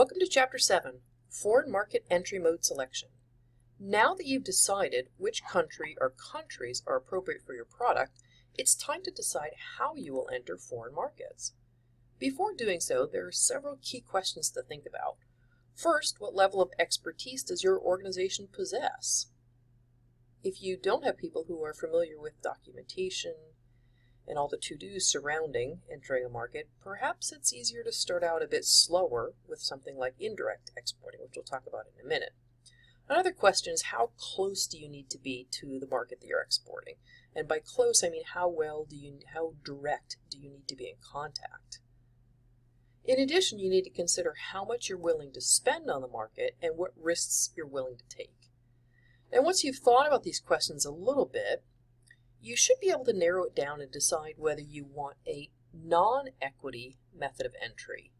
Welcome to Chapter 7, Foreign Market Entry Mode Selection. Now that you've decided which country or countries are appropriate for your product, it's time to decide how you will enter foreign markets. Before doing so, there are several key questions to think about. First, what level of expertise does your organization possess? If you don't have people who are familiar with documentation and all the to-dos surrounding entering a market, perhaps it's easier to start out a bit slower with something like indirect exporting, which we'll talk about in a minute. Another question is, how close do you need to be to the market that you're exporting? And by close, I mean how direct do you need to be in contact? In addition, you need to consider how much you're willing to spend on the market and what risks you're willing to take. And once you've thought about these questions a little bit, you should be able to narrow it down and decide whether you want a non-equity method of entry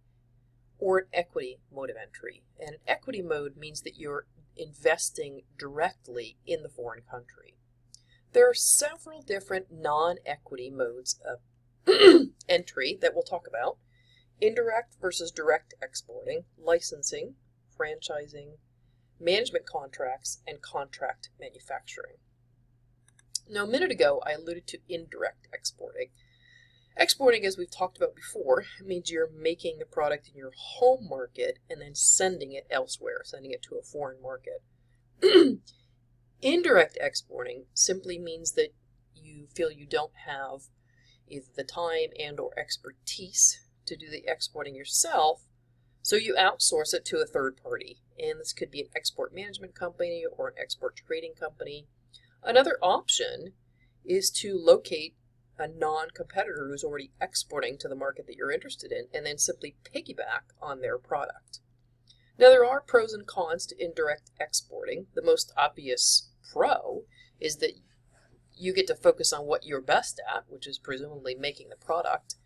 or an equity mode of entry. And an equity mode means that you're investing directly in the foreign country. There are several different non-equity modes of entry that we'll talk about: indirect versus direct exporting, licensing, franchising, management contracts, and contract manufacturing. Now, a minute ago, I alluded to indirect exporting. Exporting, as we've talked about before, means you're making the product in your home market and then sending it elsewhere, sending it to a foreign market. Indirect exporting simply means that you feel you don't have either the time and or expertise to do the exporting yourself, so you outsource it to a third party. And this could be an export management company or an export trading company. Another option is to locate a non-competitor who's already exporting to the market that you're interested in and then simply piggyback on their product. Now, there are pros and cons to indirect exporting. The most obvious pro is that you get to focus on what you're best at, which is presumably making the product,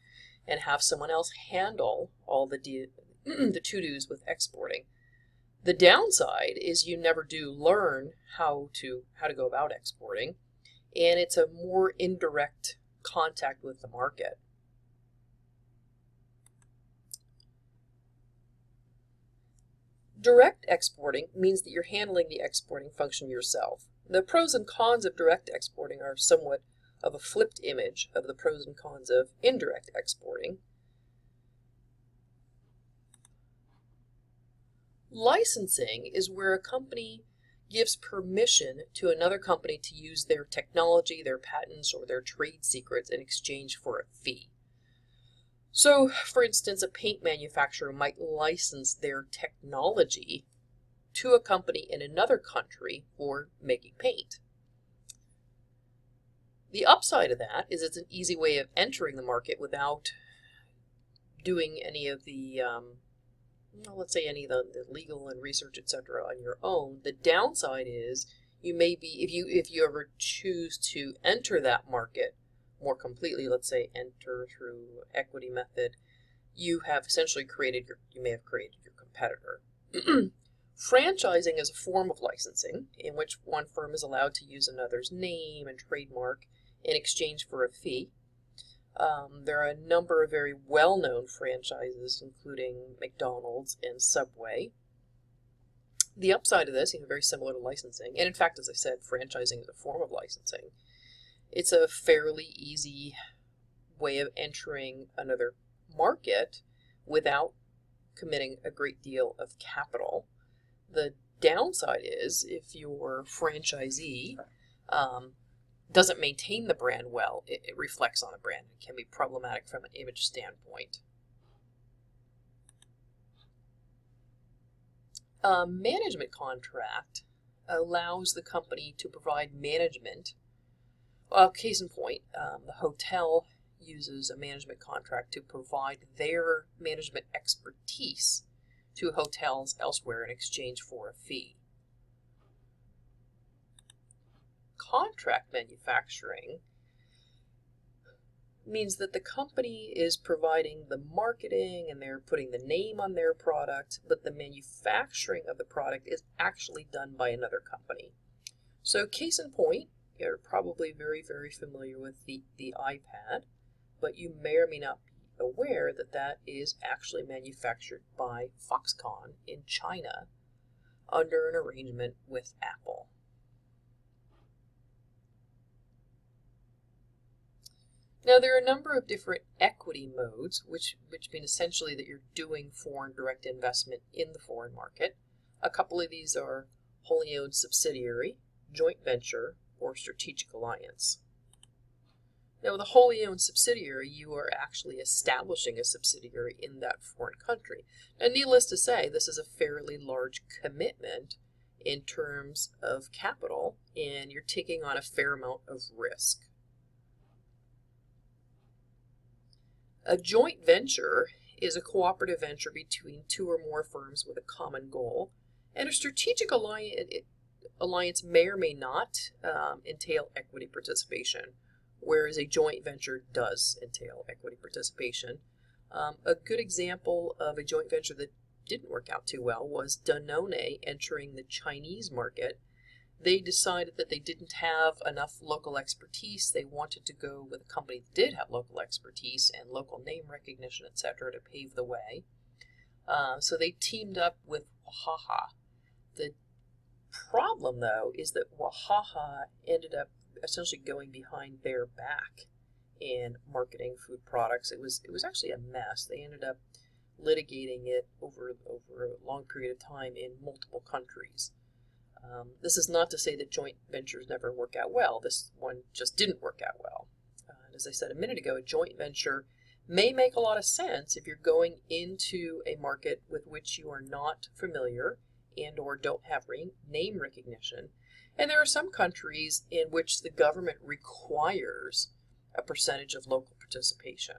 and have someone else handle all the to-dos with exporting. The downside is you never do learn how to go about exporting, and it's a more indirect contact with the market. Direct exporting means that you're handling the exporting function yourself. The pros and cons of direct exporting are somewhat of a flipped image of the pros and cons of indirect exporting. Licensing is where a company gives permission to another company to use their technology, their patents, or their trade secrets in exchange for a fee. So, for instance, a paint manufacturer might license their technology to a company in another country for making paint. The upside of that is it's an easy way of entering the market without doing any of the let's say any of the legal and research, etc., on your own. The downside is you may be, if you ever choose to enter that market more completely, let's say enter through equity method, you have essentially you may have created your competitor. Franchising is a form of licensing in which one firm is allowed to use another's name and trademark in exchange for a fee. There are a number of very well-known franchises, including McDonald's and Subway. The upside of this, very similar to licensing, and in fact, as I said, franchising is a form of licensing. It's a fairly easy way of entering another market without committing a great deal of capital. The downside is if your franchisee doesn't maintain the brand well, it reflects on the brand. It can be problematic from an image standpoint. A management contract allows the company to provide management. Well, case in point, the hotel uses a management contract to provide their management expertise to hotels elsewhere in exchange for a fee. Contract manufacturing means that the company is providing the marketing and they're putting the name on their product, but the manufacturing of the product is actually done by another company. So case in point, you're probably very, very familiar with the iPad, but you may or may not be aware that that is actually manufactured by Foxconn in China under an arrangement with Apple. Now, there are a number of different equity modes, which mean essentially that you're doing foreign direct investment in the foreign market. A couple of these are wholly owned subsidiary, joint venture, or strategic alliance. Now, with a wholly owned subsidiary, you are actually establishing a subsidiary in that foreign country. Now, needless to say, this is a fairly large commitment in terms of capital, and you're taking on a fair amount of risk. A joint venture is a cooperative venture between two or more firms with a common goal, and a strategic alliance may or may not entail equity participation, whereas a joint venture does entail equity participation. A good example of a joint venture that didn't work out too well was Danone entering the Chinese market. They decided that they didn't have enough local expertise. They wanted to go with a company that did have local expertise and local name recognition, etc., to pave the way. So they teamed up with Wahaha. The problem, though, is that Wahaha ended up essentially going behind their back in marketing food products. It was actually a mess. They ended up litigating it over a long period of time in multiple countries. This is not to say that joint ventures never work out well. This one just didn't work out well. As I said a minute ago, a joint venture may make a lot of sense if you're going into a market with which you are not familiar and or don't have name recognition. And there are some countries in which the government requires a percentage of local participation.